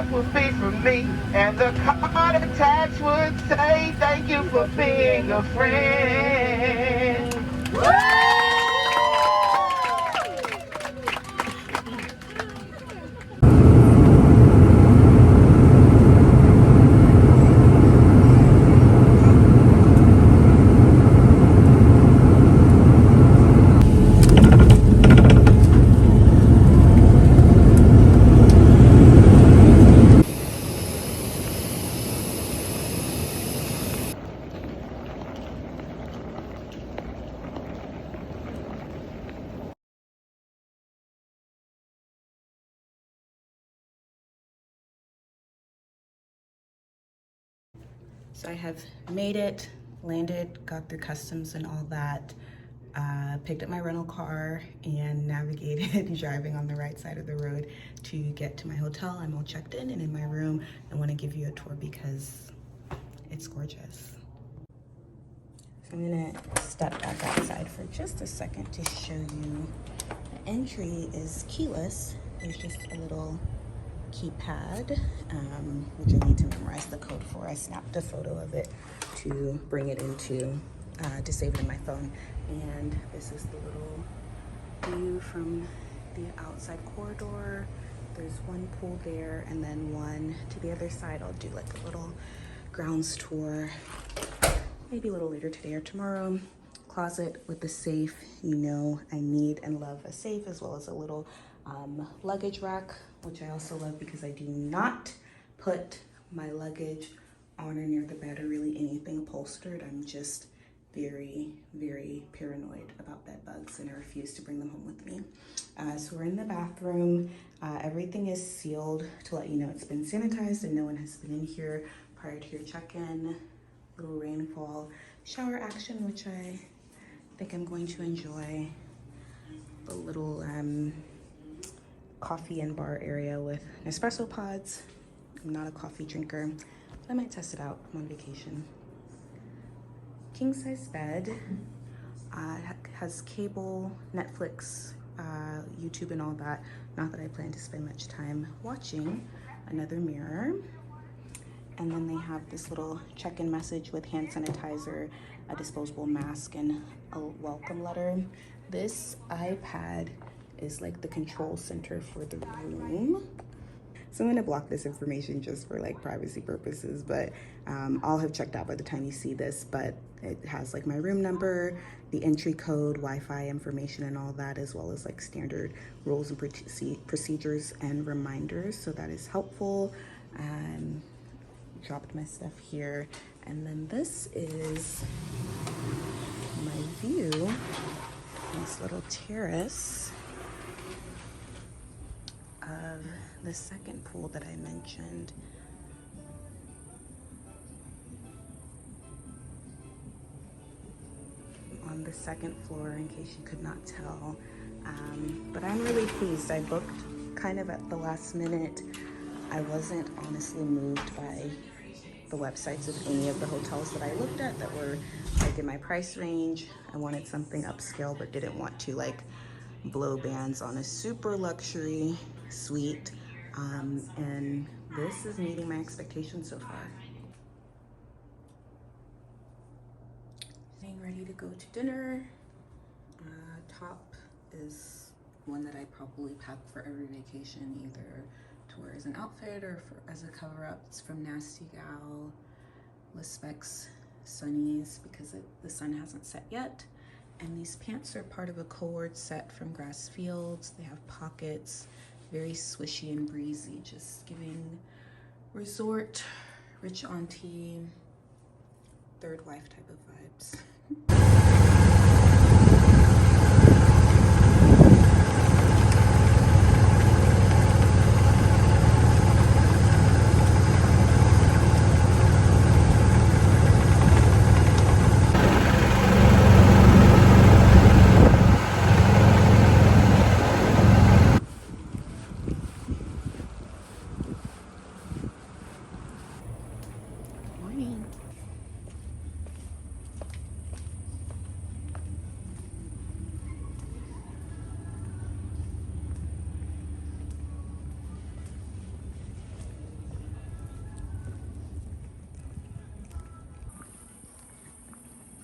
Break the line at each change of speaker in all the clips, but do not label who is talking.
gift would be from me, and the card attached would say, thank you for being a friend.
So I have made it, landed, got through customs and all that, picked up my rental car and navigated driving on the right side of the road to get to my hotel. I'm all checked in and in my room. I want to give you a tour because it's gorgeous. So I'm gonna step back outside for just a second to show you. The entry is keyless. There's just a little keypad, which I need to memorize the code for. I snapped a photo of it to bring it into, to save it in my phone. And this is the little view from the outside corridor. There's one pool there and then one to the other side. I'll do like a little grounds tour, maybe a little later today or tomorrow. Closet with the safe. You know I need and love a safe, as well as a little luggage rack, which I also love because I do not put my luggage on or near the bed or really anything upholstered. I'm just very, very paranoid about bed bugs and I refuse to bring them home with me. So we're in the bathroom. Everything is sealed to let you know it's been sanitized and no one has been in here prior to your check-in. Little rainfall shower action, which I think I'm going to enjoy. The little coffee and bar area with Nespresso pods. I'm not a coffee drinker, but I might test it out. I'm on vacation. King size bed. Has cable, Netflix, YouTube and all that. Not that I plan to spend much time watching. Another mirror. And then they have this little check-in message with hand sanitizer, a disposable mask, and a welcome letter. This iPad is like the control center for the room. So I'm gonna block this information just for like privacy purposes, but I'll have checked out by the time you see this, but it has like my room number, the entry code, Wi-Fi information and all that, as well as like standard rules and procedures and reminders. So that is helpful. Dropped my stuff here. And then this is my view, this little terrace of the second pool that I mentioned. On the second floor, in case you could not tell. But I'm really pleased. I booked kind of at the last minute. I wasn't honestly moved by the websites of any of the hotels that I looked at that were like in my price range. I wanted something upscale, but didn't want to like blow bands on a super luxury suite. And this is meeting my expectations so far. Getting ready to go to dinner. Top is one that I probably pack for every vacation, either to wear as an outfit or as a cover-up. It's from Nasty Gal, with specs sunnies because the sun hasn't set yet. And these pants are part of a cord set from Grass Fields. They have pockets, very swishy and breezy, just giving resort, rich auntie, third wife type of vibes.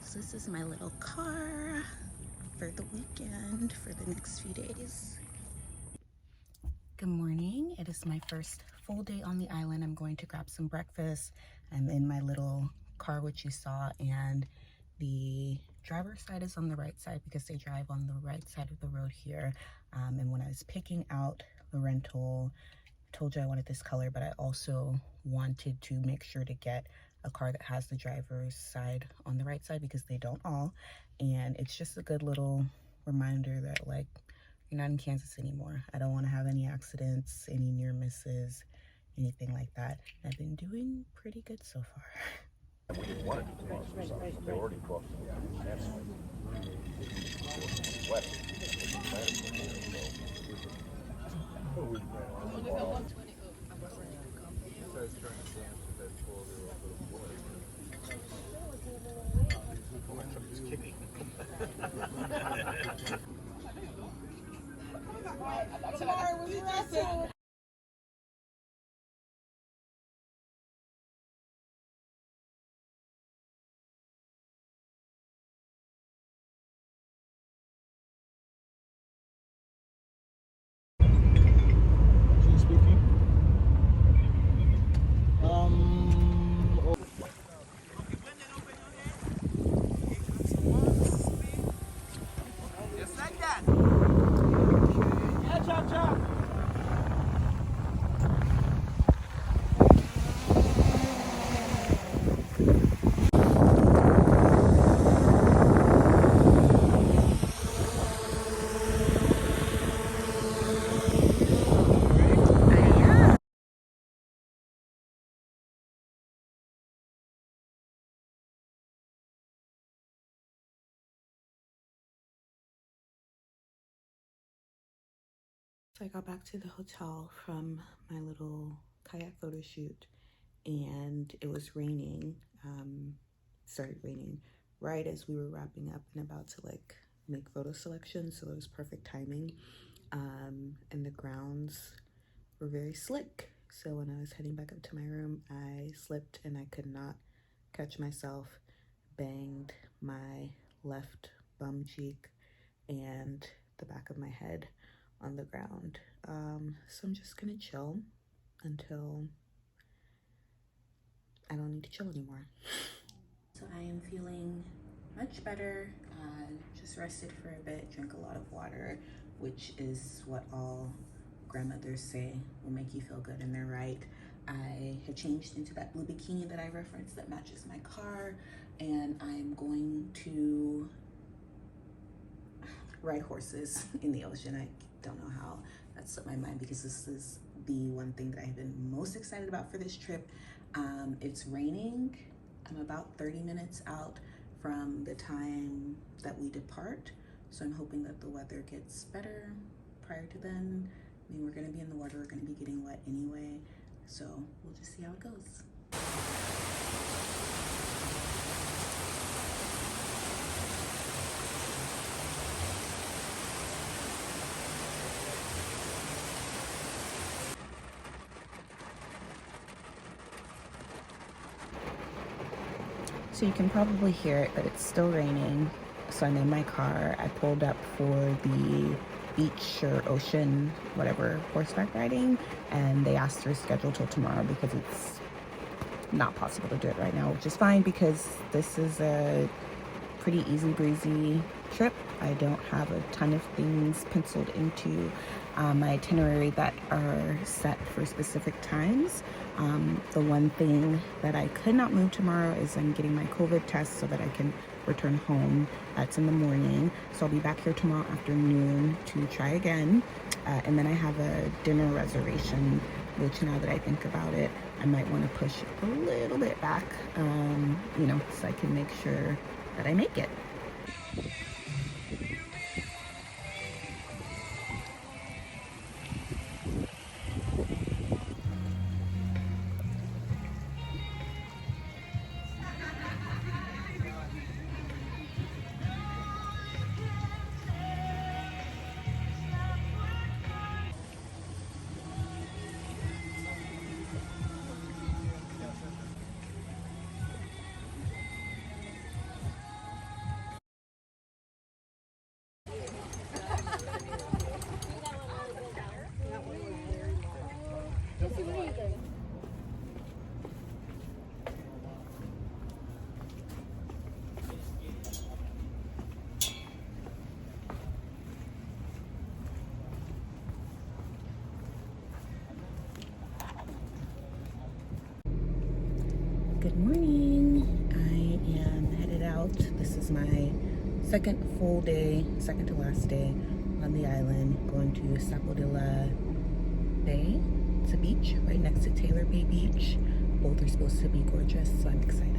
So this is my little car for the weekend, for the next few days. Good morning. It is my first full day on the island. I'm going to grab some breakfast. I'm in my little car, which you saw, and the driver's side is on the right side because they drive on the right side of the road here. And when I was picking out the rental, I told you I wanted this color, but I also wanted to make sure to get a car that has the driver's side on the right side because they don't all. And it's just a good little reminder that, like, you're not in Kansas anymore. I don't want to have any accidents, any near misses, anything like that. I've been doing pretty good so far.
We didn't want it to cross for something. They already crossed it. That's wet.
So I got back to the hotel from my little kayak photo shoot, and it was raining. Started raining right as we were wrapping up and about to like make photo selections, so it was perfect timing. And the grounds were very slick, so when I was heading back up to my room, I slipped and I could not catch myself, banged my left bum cheek and the back of my head on the ground. So I'm just gonna chill until I don't need to chill anymore. So I am feeling much better. Just rested for a bit, drank a lot of water, which is what all grandmothers say will make you feel good, and they're right. I had changed into that blue bikini that I referenced that matches my car, and I'm going to ride horses in the ocean. I don't know how that slipped my mind because this is the one thing that I've been most excited about for this trip. It's raining. I'm about 30 minutes out from the time that we depart, so I'm hoping that the weather gets better prior to then. I mean, we're gonna be in the water, we're gonna be getting wet anyway, so we'll just see how it goes. So you can probably hear it, but it's still raining. So I'm in my car. I pulled up for the beach or ocean, whatever, horseback riding, and they asked to reschedule till tomorrow because it's not possible to do it right now, which is fine because this is a pretty easy breezy trip. I don't have a ton of things penciled into my itinerary that are set for specific times. The one thing that I could not move tomorrow is I'm getting my COVID test so that I can return home. That's in the morning, so I'll be back here tomorrow afternoon to try again. And then I have a dinner reservation, which now that I think about it, I might want to push a little bit back, you know, so I can make sure that I make it. Morning. I am headed out. This is my second full day, second to last day on the island, going to Sapodilla Bay. It's a beach right next to Taylor Bay Beach. Both are supposed to be gorgeous, so I'm excited.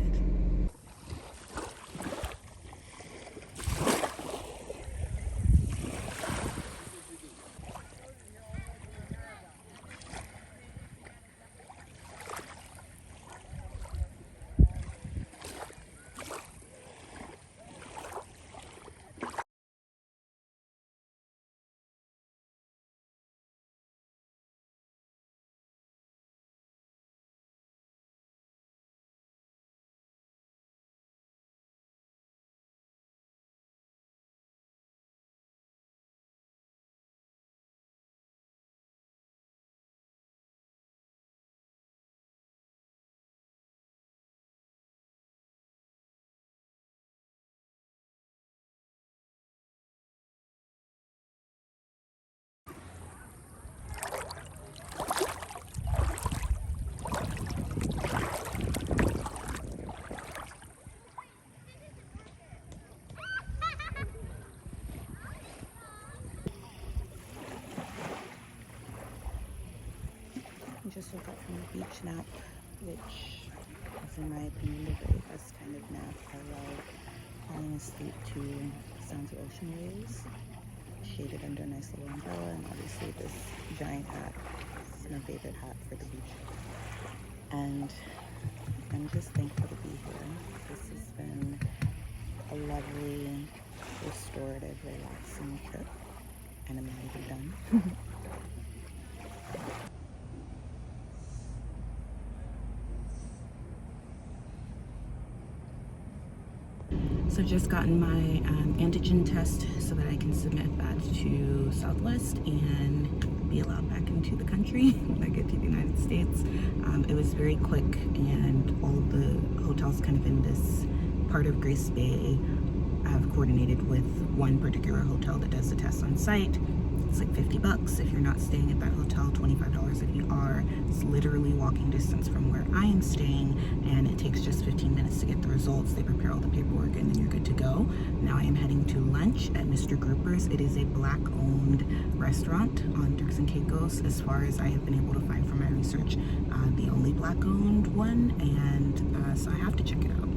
Just woke up from a beach nap, which is, in my opinion, the very best kind of nap. I love falling asleep to sounds of ocean waves, shaded under a nice little umbrella, and obviously this giant hat. This is my favorite hat for the beach. And I'm just thankful to be here. This has been a lovely, restorative, relaxing trip, and I'm not even done. So I've just gotten my antigen test so that I can submit that to Southwest and be allowed back into the country when I get to the United States. It was very quick, and all of the hotels kind of in this part of Grace Bay have coordinated with one particular hotel that does the test on site. It's like $50 if you're not staying at that hotel, $25 if you are. It's literally walking distance from where I am staying, and it takes just 15 minutes to get the results. They prepare all the paperwork and then you're good to go. Now I am heading to lunch at Mr. Grouper's. It is a Black-owned restaurant on Turks and Caicos, as far as I have been able to find from my research. The only Black-owned one, and so I have to check it out.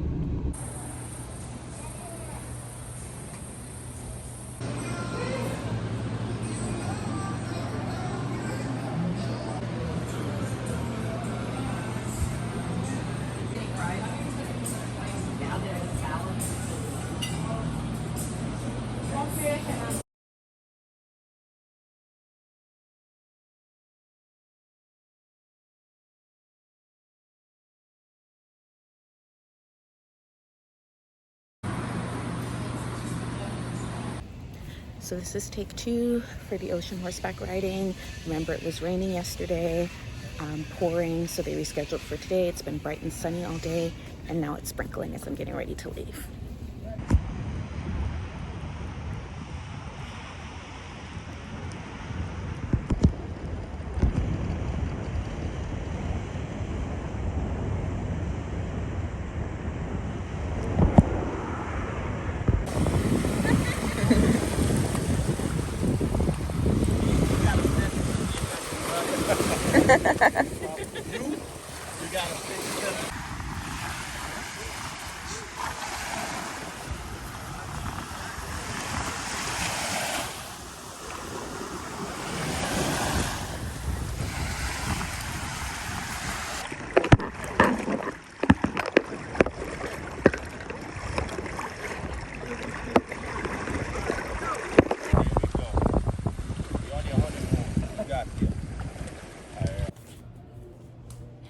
So this is take 2 for the ocean horseback riding. Remember, it was raining yesterday, pouring, so they rescheduled for today. It's been bright and sunny all day, and now it's sprinkling as I'm getting ready to leave.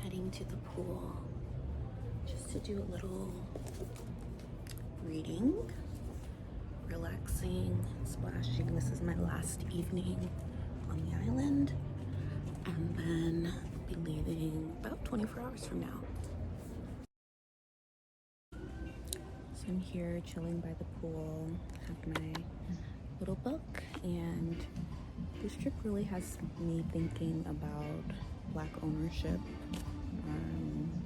Heading to the pool just to do a little reading, relaxing, splashing. This is my last evening on the island, and then be leaving about 24 hours from now. So I'm here chilling by the pool, have my little book, and this trip really has me thinking about Black ownership,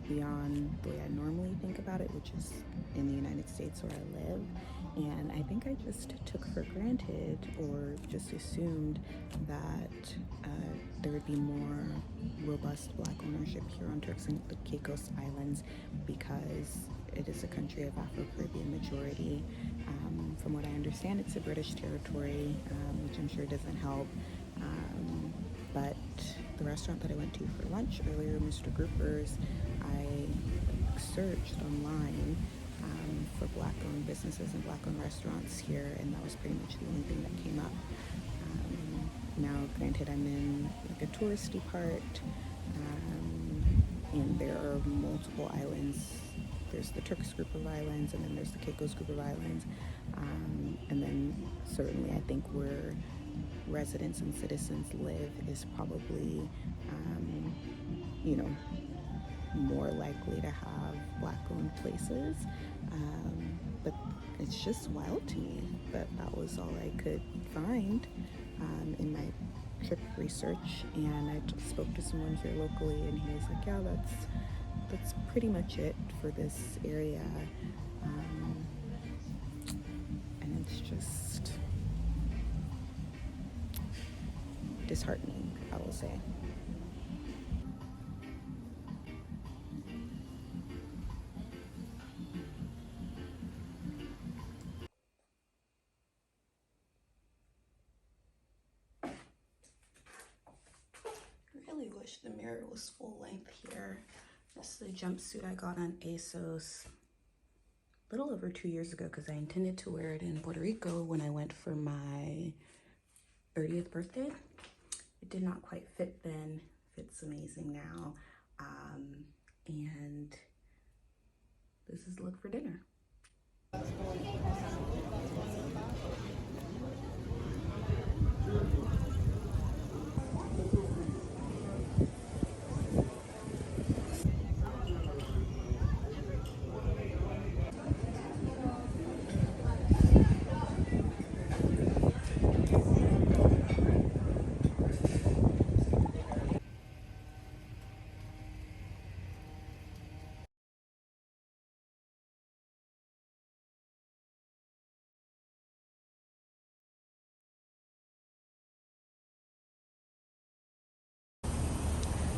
beyond the way I normally think about it, which is in the United States where I live. And I think I just took for granted or just assumed that there would be more robust Black ownership here on Turks and Caicos Islands because it is a country of Afro-Caribbean majority. From what I understand, it's a British territory, which I'm sure doesn't help. But the restaurant that I went to for lunch earlier, Mr. Grouper's, I searched online for Black-owned businesses and Black-owned restaurants here, and that was pretty much the only thing that came up. Now, granted, I'm in like a touristy part, and there are multiple islands. There's the Turks group of islands, and then there's the Caicos group of islands, and then certainly I think where residents and citizens live is probably, more likely to have Black-owned places. But it's just wild to me that that was all I could find in my trip research. And I just spoke to someone here locally, and he was like, yeah, that's pretty much it for this area. And it's just disheartening, I will say. I really wish the mirror was full length here. This is the jumpsuit I got on ASOS a little over 2 years ago because I intended to wear it in Puerto Rico when I went for my 30th birthday. It did not quite fit then, fits amazing now. And this is the look for dinner.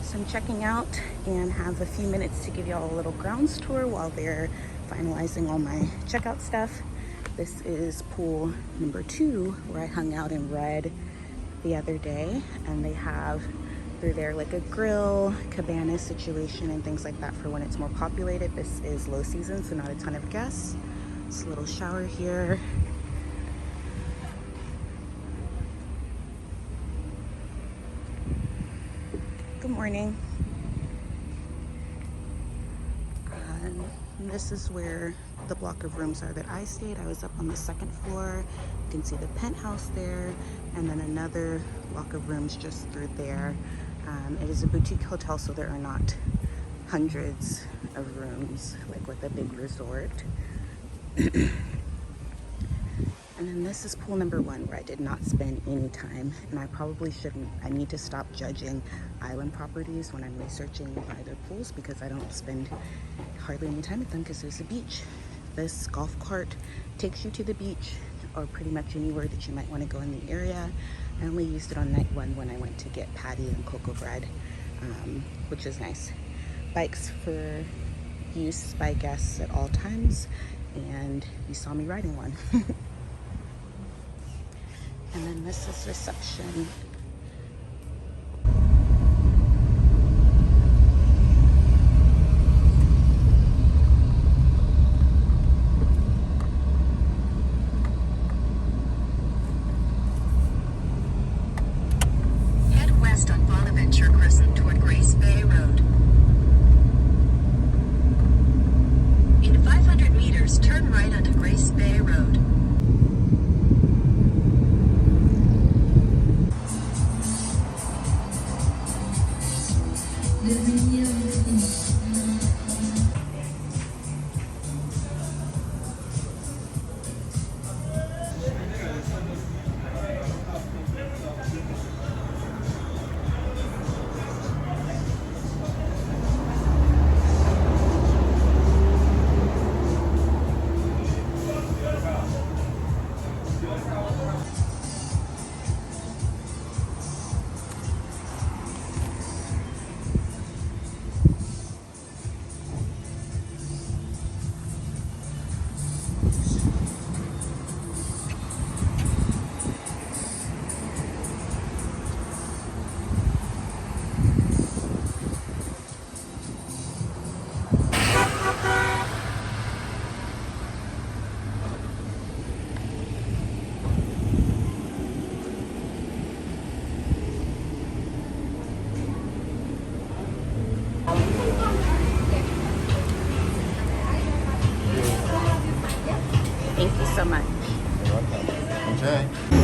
So I'm checking out and have a few minutes to give y'all a little grounds tour while they're finalizing all my checkout stuff. This is pool number 2 where I hung out and read the other day, and they have through there like a grill, cabana situation and things like that for when it's more populated. This is low season, so not a ton of guests. It's a little shower here. Good morning. And this is where the block of rooms are that I stayed. I was up on the 2nd floor. You can see the penthouse there, and then another block of rooms just through there. It is a boutique hotel, so there are not hundreds of rooms like with a big resort. And then this is pool number 1 where I did not spend any time, and I probably shouldn't. I need to stop judging island properties when I'm researching by their pools because I don't spend hardly any time at them because there's a beach. This golf cart takes you to the beach or pretty much anywhere that you might want to go in the area. I only used it on night 1 when I went to get patty and cocoa bread, which is nice. Bikes for use by guests at all times, and you saw me riding one. And then this is reception.
Head west on Bonaventure Crescent toward Grace Bay Road. In 500 meters, turn right onto Grace Bay Road.
Thank you so much.
You're welcome. Enjoy.